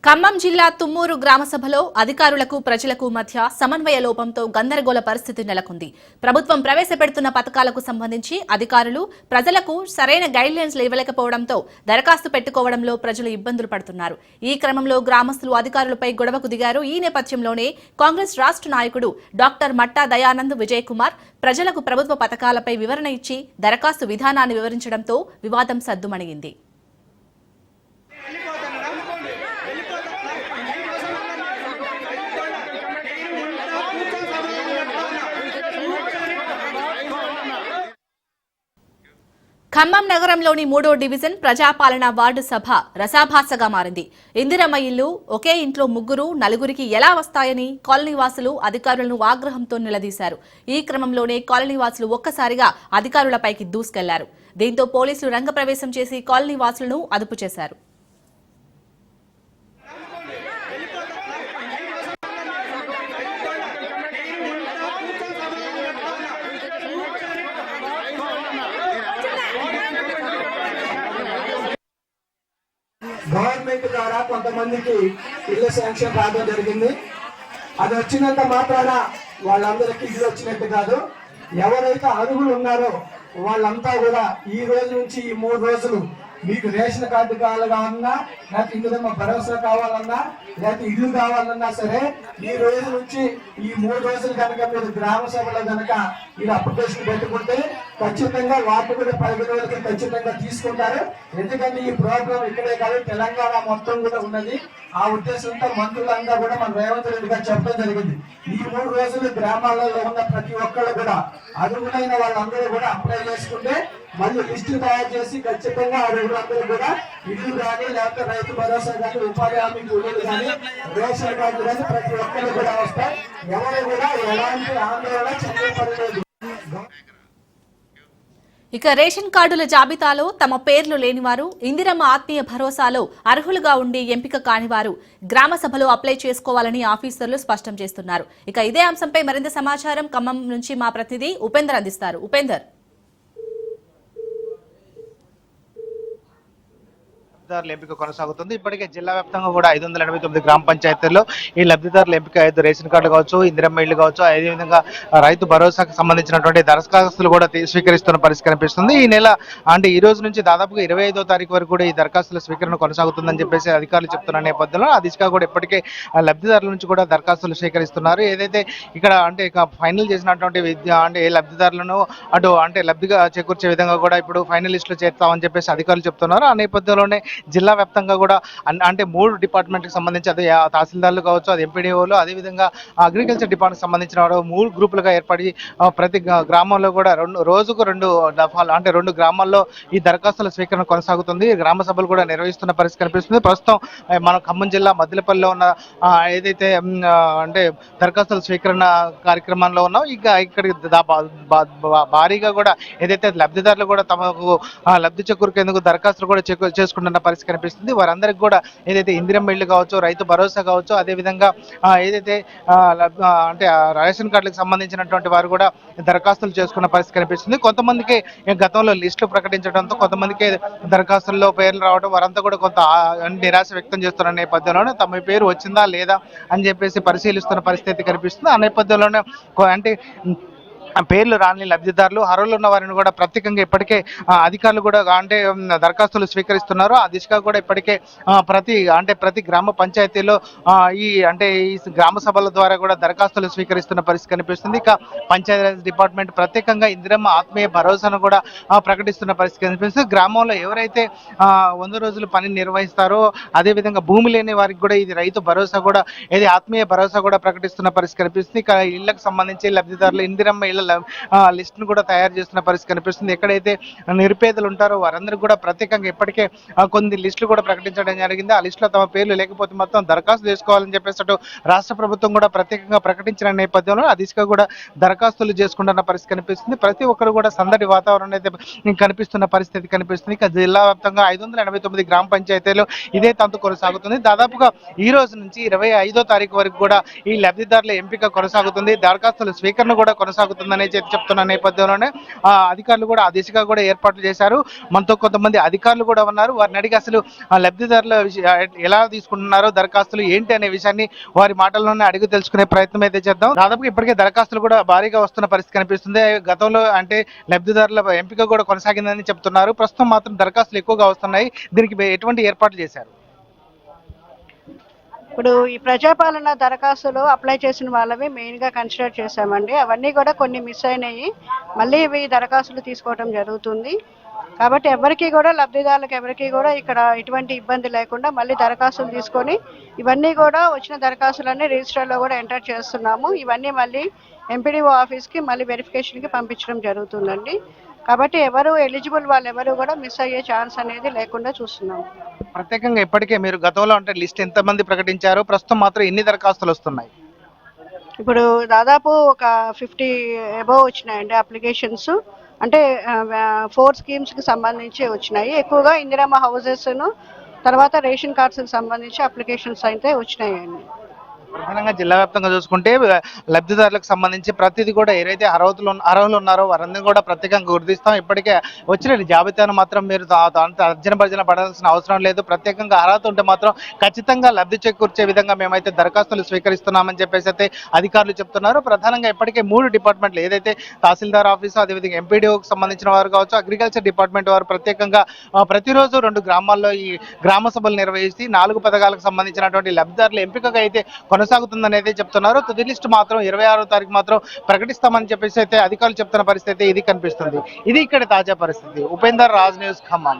ఖమ్మం జిల్లా తుమ్మూరు గ్రామ సభలో అధికారులకు ప్రజలకు మధ్య సమన్వయ లోపంతో గందరగోళ పరిస్థితి నెలకొంది. ప్రభుత్వం ప్రవేశపెడుతున్న పథకాలకు సంబంధించి అధికారులు ప్రజలకు సరైన గైడ్లైన్స్ ఇవ్వలేకపోవడంతో దరఖాస్తు పెట్టుకోవడంలో ప్రజలు ఇబ్బందులు పడుతున్నారు. ఈ క్రమంలో గ్రామస్తులు అధికారులపై గొడవకు దిగారు. ఈ నేపథ్యంలోనే కాంగ్రెస్ రాష్ట్ర నాయకుడు డాక్టర్ మట్టా దయానంద్ విజయ్ కుమార్ ప్రజలకు ప్రభుత్వ పథకాలపై వివరణ ఇచ్చి దరఖాస్తు విధానాన్ని వివరించడంతో వివాదం సద్దుమణిగింది. ఖమ్మం నగరంలోని 3వ డివిజన్ ప్రజాపాలన వార్డు సభ రసాభాసగా మారింది. ఇందిరమ్మ ఇల్లు ఒకే ఇంట్లో ముగ్గురు నలుగురికి ఎలా వస్తాయని కాలనీవాసులు అధికారులను ఆగ్రహంతో నిలదీశారు. ఈ క్రమంలోనే కాలనీవాసులు ఒక్కసారిగా అధికారులపైకి దూసుకెళ్లారు. దీంతో పోలీసులు రంగప్రవేశం చేసి కాలనీవాసులను అదుపు చేశారు. గవర్నమెంట్ ద్వారా కొంతమందికి ఇళ్ల శాంక్షన్ రావడం జరిగింది. అది వచ్చినంత మాత్రాన వాళ్ళందరికీ ఇల్లు వచ్చినట్టు కాదు. ఎవరైతే అర్హులు ఉన్నారో వాళ్ళంతా కూడా ఈ రోజు నుంచి ఈ 3 రోజులు మీకు రేషన్ కార్డు కావాలన్నా, లేకపోతే ఇందులో భరోసా కావాలన్నా, లేకపోతే ఇల్లు కావాలన్నా సరే ఈ రోజు నుంచి ఈ 3 రోజులు కనుక మీరు గ్రామ సభలో కనుక మీరు అప్లికేషన్ పెట్టుకుంటే ఖచ్చితంగా వాటిని కూడా పరిగణలోకి ఖచ్చితంగా తీసుకుంటారు. ఎందుకంటే ఈ ప్రోగ్రాం ఇక్కడే కాదు, తెలంగాణ మొత్తం కూడా ఉన్నది. ఆ ఉద్దేశంతో మంత్రులంతా కూడా మన రేవంత్ రెడ్డి గారు చెప్పడం జరిగింది. ఈ 3 రోజులు గ్రామాలలో ఉన్న ప్రతి ఒక్కళ్ళు కూడా అర్హులైన వాళ్ళందరూ కూడా అప్లై చేసుకుంటే మళ్ళీ లిస్టు తయారు చేసి ఖచ్చితంగా అర్హులందరూ కూడా ఇల్లు కానీ, లేకపోతే రైతు భరోసా కానీ, ఉపాధి హామీ కూలీలు కానీ, రేషన్ కార్డు కానీ ప్రతి ఒక్కరు కూడా వస్తాయి. ఎవరు కూడా ఎలాంటి ఆందోళన చెందపడలేదు. ఇక రేషన్ కార్డుల జాబితాలో తమ పేర్లు లేనివారు, ఇందిరమ్మ ఆత్మీయ భరోసాలో అర్హులుగా ఉండి ఎంపిక కానివారు గ్రామ సభలో అప్లై చేసుకోవాలని ఆఫీసర్లు స్పష్టం చేస్తున్నారు. ఇక ఇదే అంశంపై మరింత సమాచారం ఖమ్మం నుంచి మా ప్రతినిధి ఉపేందర్ అందిస్తారు. ఉపేందర్, లబ్ధిదారుల ఎంపిక కొనసాగుతుంది. ఇప్పటికే జిల్లా వ్యాప్తంగా కూడా 589 గ్రామ పంచాయతీల్లో ఈ లబ్ధిదారుల ఎంపిక 5 రేషన్ కార్డులు కావచ్చు, ఇందిరమ్మ ఇళ్లు కావచ్చు, అదేవిధంగా రైతు భరోసాకు సంబంధించినటువంటి దరఖాస్తులు కూడా స్వీకరిస్తున్న పరిస్థితి కనిపిస్తుంది. ఈ నెల అంటే ఈ రోజు నుంచి దాదాపుగా 25వ తారీఖు వరకు కూడా ఈ దరఖాస్తుల స్వీకరణ కొనసాగుతుందని చెప్పేసి అధికారులు చెప్తున్న నేపథ్యంలో ఆ దిశగా కూడా ఇప్పటికే లబ్ధిదారుల నుంచి కూడా దరఖాస్తులు స్వీకరిస్తున్నారు. ఏదైతే ఇక్కడ అంటే ఫైనల్ చేసినటువంటి అంటే ఏ లబ్ధిదారులను అటు అంటే లబ్ధిగా చేకూర్చే విధంగా కూడా ఇప్పుడు ఫైనల్ లిస్టులు చేస్తామని చెప్పేసి అధికారులు చెప్తున్నారు. ఆ నేపథ్యంలోనే జిల్లా వ్యాప్తంగా కూడా అంటే 3 డిపార్ట్మెంట్కి సంబంధించి అది తహసీల్దార్లు కావచ్చు, అది ఎంపీడీఓలు, అదేవిధంగా అగ్రికల్చర్ డిపార్ట్మెంట్ సంబంధించిన 3 గ్రూపులుగా ఏర్పడి ప్రతి గ్రామంలో కూడా రోజుకు 2 దఫాలు అంటే 2 గ్రామాల్లో ఈ దరఖాస్తుల స్వీకరణ కొనసాగుతుంది. గ్రామ సభలు కూడా నిర్వహిస్తున్న పరిస్థితి కనిపిస్తుంది. ప్రస్తుతం మన ఖమ్మం జిల్లా మద్దిలపల్లిలో ఉన్న ఏదైతే అంటే దరఖాస్తుల స్వీకరణ కార్యక్రమంలో ఉన్నాం. ఇక ఇక్కడికి భారీగా కూడా ఏదైతే లబ్ధిదారులు కూడా తమకు లబ్ధి చేకూర్చేందుకు దరఖాస్తులు కూడా చేసుకుంటున్న పరిస్థితి కనిపిస్తుంది. వారందరికీ కూడా ఏదైతే ఇందిరమ్మ ఇళ్లు కావచ్చు, రైతు భరోసా కావచ్చు, అదేవిధంగా ఏదైతే అంటే రేషన్ కార్డులకు సంబంధించినటువంటి వారు కూడా దరఖాస్తులు చేసుకున్న పరిస్థితి కనిపిస్తుంది. కొంతమందికి గతంలో లిస్టులు ప్రకటించడంతో కొంతమందికి దరఖాస్తుల్లో పేర్లు రావడం, వారంతా కూడా కొంత నిరాశ వ్యక్తం చేస్తున్న నేపథ్యంలోనే తమ పేరు వచ్చిందా లేదా అని చెప్పేసి పరిశీలిస్తున్న పరిస్థితి కనిపిస్తుంది. ఆ నేపథ్యంలోనే అంటే పేర్లు రాని లబ్ధిదారులు అర్హులు ఉన్న వారిని కూడా ప్రత్యేకంగా ఇప్పటికే అధికారులు కూడా అంటే దరఖాస్తులు స్వీకరిస్తున్నారు. ఆ దిశగా కూడా ఇప్పటికే ప్రతి గ్రామ పంచాయతీలో ఈ గ్రామ సభల ద్వారా కూడా దరఖాస్తులు స్వీకరిస్తున్న పరిస్థితి కనిపిస్తుంది. ఇక పంచాయతీరాజ్ డిపార్ట్మెంట్ ప్రత్యేకంగా ఇందిరమ్మ ఆత్మీయ భరోసాను కూడా ప్రకటిస్తున్న పరిస్థితి కనిపిస్తుంది. గ్రామంలో ఎవరైతే 100 రోజులు పని నిర్వహిస్తారో, అదేవిధంగా భూమి లేని వారికి కూడా ఇది రైతు భరోసా కూడా ఇది ఆత్మీయ భరోసా కూడా ప్రకటిస్తున్న పరిస్థితి కనిపిస్తుంది. ఇక ఇళ్లకు సంబంధించి లబ్ధిదారులు ఇందిరమ్మ ఇళ్ల లిస్ట్ ను కూడా తయారు చేస్తున్న పరిస్థితి కనిపిస్తుంది. ఎక్కడైతే నిరుపేదలు ఉంటారో వారందరూ కూడా ప్రత్యేకంగా ఇప్పటికే కొన్ని లిస్టులు కూడా ప్రకటించడం జరిగింది. ఆ లిస్టులో తమ పేర్లు లేకపోతే మొత్తం దరఖాస్తు చేసుకోవాలని చెప్పేసి రాష్ట్ర ప్రభుత్వం కూడా ప్రత్యేకంగా ప్రకటించిన నేపథ్యంలో ఆ దిశగా కూడా దరఖాస్తులు చేసుకుంటున్న పరిస్థితి కనిపిస్తుంది. ప్రతి ఒక్కరు కూడా సందడి వాతావరణం అయితే కనిపిస్తున్న పరిస్థితి కనిపిస్తుంది. ఇక జిల్లా వ్యాప్తంగా 589 గ్రామ పంచాయతీలు ఇదే తంతు కొనసాగుతుంది. దాదాపుగా ఈ రోజు నుంచి 25వ తారీఖు వరకు కూడా ఈ లబ్ధిదారుల ఎంపిక కొనసాగుతుంది. దరఖాస్తుల స్వీకరణ కూడా కొనసాగుతుంది కొనసాగుతుందని చెప్తున్న నేపథ్యంలోనే అధికారులు కూడా ఆ దిశగా కూడా ఏర్పాట్లు చేశారు. మనతో కొంతమంది అధికారులు కూడా ఉన్నారు. వారిని అడిగి అసలు లబ్ధిదారుల ఎలా తీసుకుంటున్నారో, దరఖాస్తులు ఏంటి అనే విషయాన్ని వారి మాటల్లోనే అడిగి తెలుసుకునే ప్రయత్నం అయితే చేద్దాం. దాదాపు ఇప్పటికే దరఖాస్తులు కూడా భారీగా వస్తున్న పరిస్థితి కనిపిస్తుంది. గతంలో అంటే లబ్ధిదారుల ఎంపిక కూడా కొనసాగిందని చెప్తున్నారు. ప్రస్తుతం మాత్రం దరఖాస్తులు ఎక్కువగా వస్తున్నాయి. దీనికి ఎటువంటి ఏర్పాట్లు చేశారు? ఇప్పుడు ఈ ప్రజాపాలన దరఖాస్తులు అప్లై చేసిన వాళ్ళవి మెయిన్గా కన్సిడర్ చేశామండి. అవన్నీ కూడా కొన్ని మిస్ అయినాయి. మళ్ళీ ఇవి దరఖాస్తులు తీసుకోవడం జరుగుతుంది. కాబట్టి లబ్ధిదారులకు ఎవరికి కూడా ఇక్కడ ఎటువంటి ఇబ్బంది లేకుండా మళ్ళీ దరఖాస్తులు తీసుకొని ఇవన్నీ కూడా వచ్చిన దరఖాస్తులన్నీ రిజిస్టర్లో కూడా ఎంటర్ చేస్తున్నాము. ఇవన్నీ మళ్ళీ ఎంపీడీఓ ఆఫీస్కి మళ్ళీ వెరిఫికేషన్కి పంపించడం జరుగుతుందండి. కాబట్టి ఎలిజిబుల్ వాళ్ళు ఎవరు కూడా మిస్ అయ్యే ఛాన్స్ అనేది లేకుండా చూస్తున్నాము. ప్రత్యేకంగా ఇప్పటికే మీరు గతంలో అంటే లిస్ట్ ఎంతమంది ప్రకటించారు, ప్రస్తుతం మాత్రం ఎన్ని దరఖాస్తులు వస్తున్నాయి? ఇప్పుడు దాదాపు ఒక 50 అబోవ్ వచ్చినాయండి అప్లికేషన్స్. అంటే 4 స్కీమ్స్కి సంబంధించి వచ్చినాయి. ఎక్కువగా ఇందిరమ్మ హౌసెస్ను తర్వాత రేషన్ కార్డ్స్కి సంబంధించి అప్లికేషన్స్ అయితే వచ్చినాయండి. ప్రధానంగా జిల్లా వ్యాప్తంగా చూసుకుంటే లబ్ధిదారులకు సంబంధించి ప్రతిదీ కూడా ఏదైతే అర్హులు ఉన్నారో వారందరినీ కూడా ప్రత్యేకంగా గుర్తిస్తాం. ఇప్పటికే వచ్చిన జాబితాను మాత్రం మీరు తర్జన పడాల్సిన అవసరం లేదు. ప్రత్యేకంగా అర్హత ఉంటే మాత్రం ఖచ్చితంగా లబ్ధి చేకూర్చే విధంగా మేమైతే దరఖాస్తులు స్వీకరిస్తున్నామని చెప్పేసి అయితే అధికారులు చెప్తున్నారు. ప్రధానంగా ఇప్పటికే 3 డిపార్ట్మెంట్లు ఏదైతే తహసీల్దార్ ఆఫీసు, అదేవిధంగా ఎంపీడీఓకి సంబంధించిన వారు కావచ్చు, అగ్రికల్చర్ డిపార్ట్మెంట్ వారు ప్రత్యేకంగా ప్రతిరోజు 2 గ్రామాల్లో ఈ గ్రామ సభలు నిర్వహించి 4 పథకాలకు సంబంధించినటువంటి లబ్ధిదారుల ఎంపికగా అయితే కొనసాగుతుందని అయితే చెప్తున్నారు. తుది లిస్టు మాత్రం 26వ తారీఖు మాత్రం ప్రకటిస్తామని చెప్పేసి అయితే అధికారులు చెప్తున్న పరిస్థితి ఇది కనిపిస్తుంది. ఇది ఇక్కడ తాజా పరిస్థితి. ఉపేందర్, రాజ్ న్యూస్, ఖమ్మం.